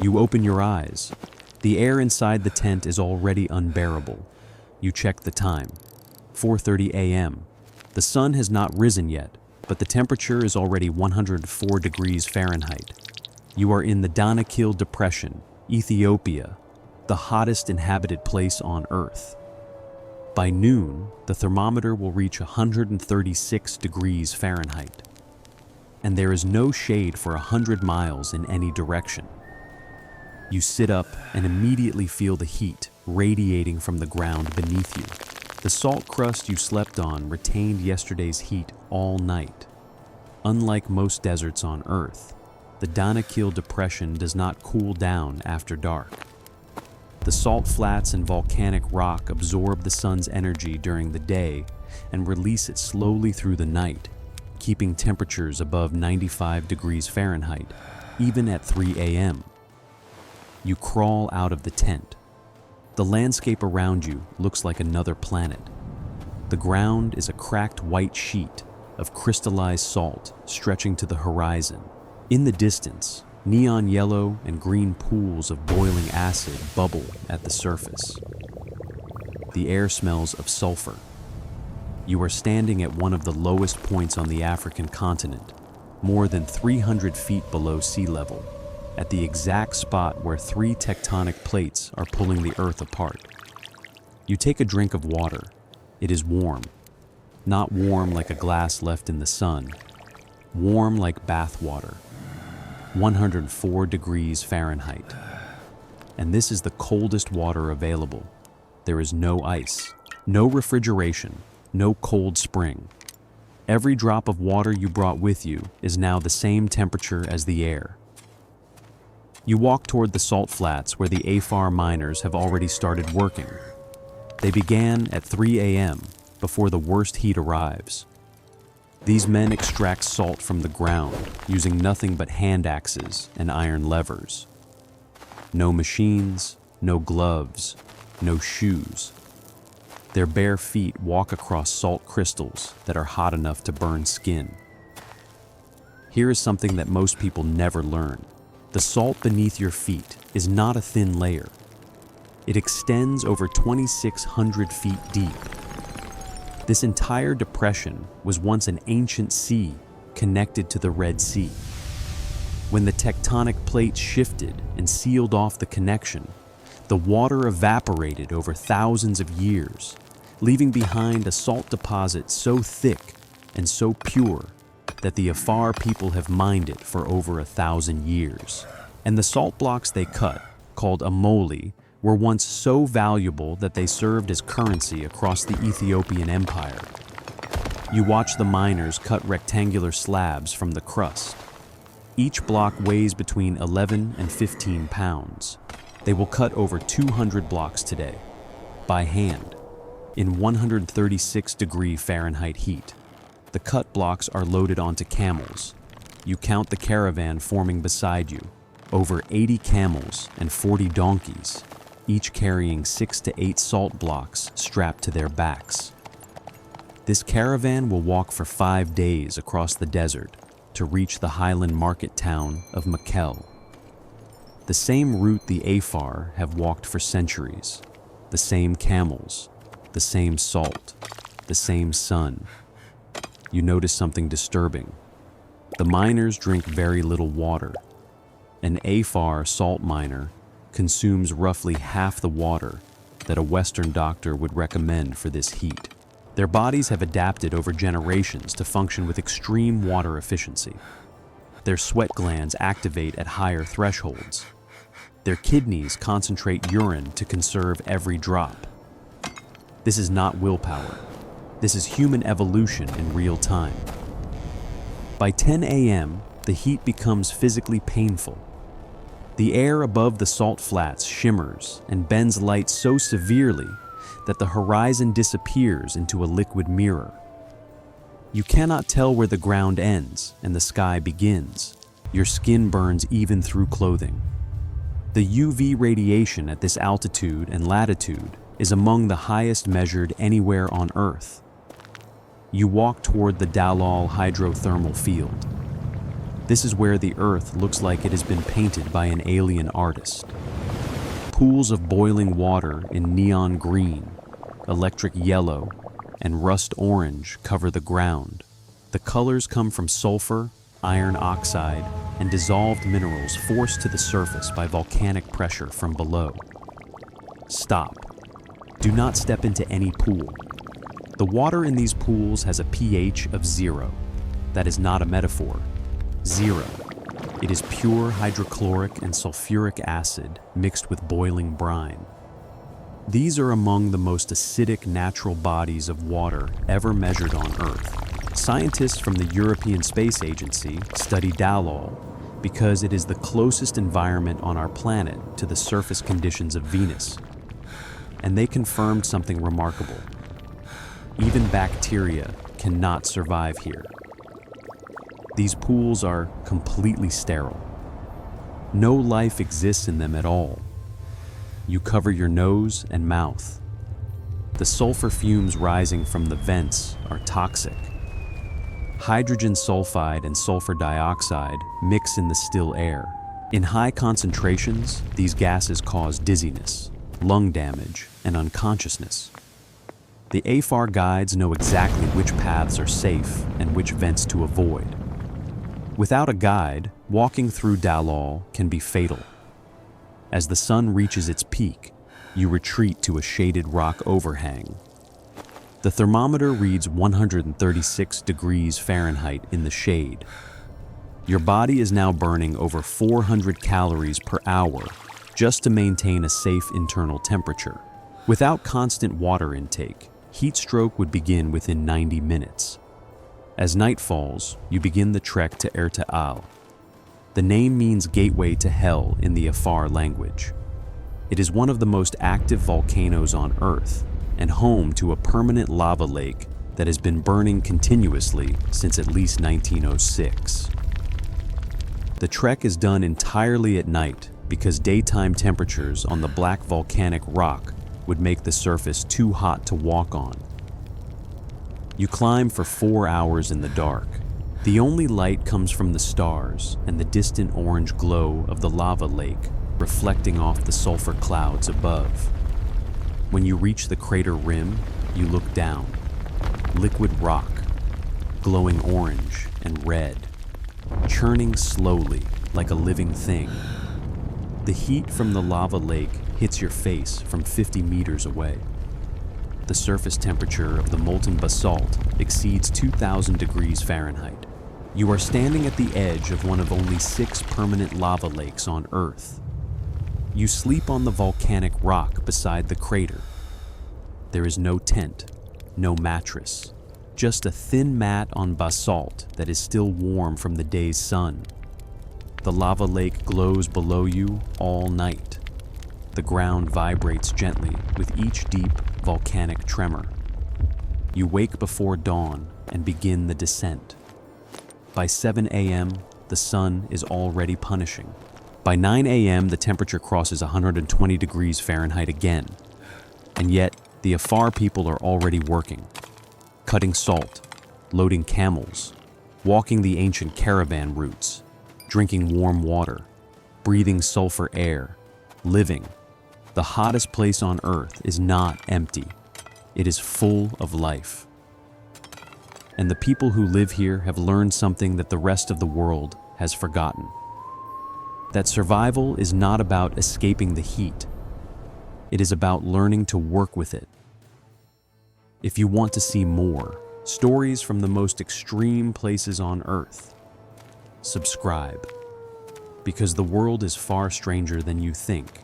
You open your eyes. The air inside the tent is already unbearable. You check the time. 4:30 a.m. The sun has not risen yet, but the temperature is already 104 degrees Fahrenheit. You are in the Danakil Depression, Ethiopia, the hottest inhabited place on Earth. By noon, the thermometer will reach 136 degrees Fahrenheit. And there is no shade for 100 miles in any direction. You sit up and immediately feel the heat radiating from the ground beneath you. The salt crust you slept on retained yesterday's heat all night. Unlike most deserts on Earth, the Danakil Depression does not cool down after dark. The salt flats and volcanic rock absorb the sun's energy during the day and release it slowly through the night, keeping temperatures above 95 degrees Fahrenheit, even at 3 a.m. You crawl out of the tent. The landscape around you looks like another planet. The ground is a cracked white sheet of crystallized salt stretching to the horizon. In the distance, neon yellow and green pools of boiling acid bubble at the surface. The air smells of sulfur. You are standing at one of the lowest points on the African continent, more than 300 feet below sea level, at the exact spot where 3 tectonic plates are pulling the Earth apart. You take a drink of water. It is warm. Not warm like a glass left in the sun. Warm like bath water. 104 degrees Fahrenheit. And this is the coldest water available. There is no ice, no refrigeration, no cold spring. Every drop of water you brought with you is now the same temperature as the air. You walk toward the salt flats where the Afar miners have already started working. They began at 3 a.m. before the worst heat arrives. These men extract salt from the ground using nothing but hand axes and iron levers. No machines, no gloves, no shoes. Their bare feet walk across salt crystals that are hot enough to burn skin. Here is something that most people never learn. The salt beneath your feet is not a thin layer. It extends over 2,600 feet deep. This entire depression was once an ancient sea connected to the Red Sea. When the tectonic plates shifted and sealed off the connection, the water evaporated over thousands of years, leaving behind a salt deposit so thick and so pure that the Afar people have mined it for over 1,000 years. And the salt blocks they cut, called amoli, were once so valuable that they served as currency across the Ethiopian Empire. You watch the miners cut rectangular slabs from the crust. Each block weighs between 11 and 15 pounds. They will cut over 200 blocks today, by hand, in 136 degree Fahrenheit heat. The cut blocks are loaded onto camels. You count the caravan forming beside you, over 80 camels and 40 donkeys, each carrying 6 to 8 salt blocks strapped to their backs. This caravan will walk for 5 days across the desert to reach the highland market town of Camel. The same route the Afar have walked for centuries, the same camels, the same salt, the same sun. You notice something disturbing. The miners drink very little water. An Afar salt miner consumes roughly half the water that a Western doctor would recommend for this heat. Their bodies have adapted over generations to function with extreme water efficiency. Their sweat glands activate at higher thresholds. Their kidneys concentrate urine to conserve every drop. This is not willpower. This is human evolution in real time. By 10 a.m., the heat becomes physically painful. The air above the salt flats shimmers and bends light so severely that the horizon disappears into a liquid mirror. You cannot tell where the ground ends and the sky begins. Your skin burns even through clothing. The UV radiation at this altitude and latitude is among the highest measured anywhere on Earth. You walk toward the Dallol hydrothermal field. This is where the earth looks like it has been painted by an alien artist. Pools of boiling water in neon green, electric yellow, and rust orange cover the ground. The colors come from sulfur, iron oxide, and dissolved minerals forced to the surface by volcanic pressure from below. Stop. Do not step into any pool. The water in these pools has a pH of 0. That is not a metaphor. 0. It is pure hydrochloric and sulfuric acid mixed with boiling brine. These are among the most acidic natural bodies of water ever measured on Earth. Scientists from the European Space Agency study Dallol because it is the closest environment on our planet to the surface conditions of Venus. And they confirmed something remarkable. Even bacteria cannot survive here. These pools are completely sterile. No life exists in them at all. You cover your nose and mouth. The sulfur fumes rising from the vents are toxic. Hydrogen sulfide and sulfur dioxide mix in the still air. In high concentrations, these gases cause dizziness, lung damage, and unconsciousness. The Afar guides know exactly which paths are safe and which vents to avoid. Without a guide, walking through Dallol can be fatal. As the sun reaches its peak, you retreat to a shaded rock overhang. The thermometer reads 136 degrees Fahrenheit in the shade. Your body is now burning over 400 calories per hour just to maintain a safe internal temperature. Without constant water intake, heat stroke would begin within 90 minutes. As night falls, you begin the trek to Erta. The name means gateway to hell in the Afar language. It is one of the most active volcanoes on Earth and home to a permanent lava lake that has been burning continuously since at least 1906. The trek is done entirely at night because daytime temperatures on the black volcanic rock would make the surface too hot to walk on. You climb for 4 hours in the dark. The only light comes from the stars and the distant orange glow of the lava lake reflecting off the sulfur clouds above. When you reach the crater rim, you look down. Liquid rock, glowing orange and red, churning slowly like a living thing. The heat from the lava lake hits your face from 50 meters away. The surface temperature of the molten basalt exceeds 2,000 degrees Fahrenheit. You are standing at the edge of one of only 6 permanent lava lakes on Earth. You sleep on the volcanic rock beside the crater. There is no tent, no mattress, just a thin mat on basalt that is still warm from the day's sun. The lava lake glows below you all night. The ground vibrates gently with each deep volcanic tremor. You wake before dawn and begin the descent. By 7 a.m., the sun is already punishing. By 9 a.m., the temperature crosses 120 degrees Fahrenheit again. And yet, the Afar people are already working, cutting salt, loading camels, walking the ancient caravan routes, drinking warm water, breathing sulfur air, living. The hottest place on Earth is not empty. It is full of life. And the people who live here have learned something that the rest of the world has forgotten. That survival is not about escaping the heat. It is about learning to work with it. If you want to see more stories from the most extreme places on Earth, subscribe, because the world is far stranger than you think.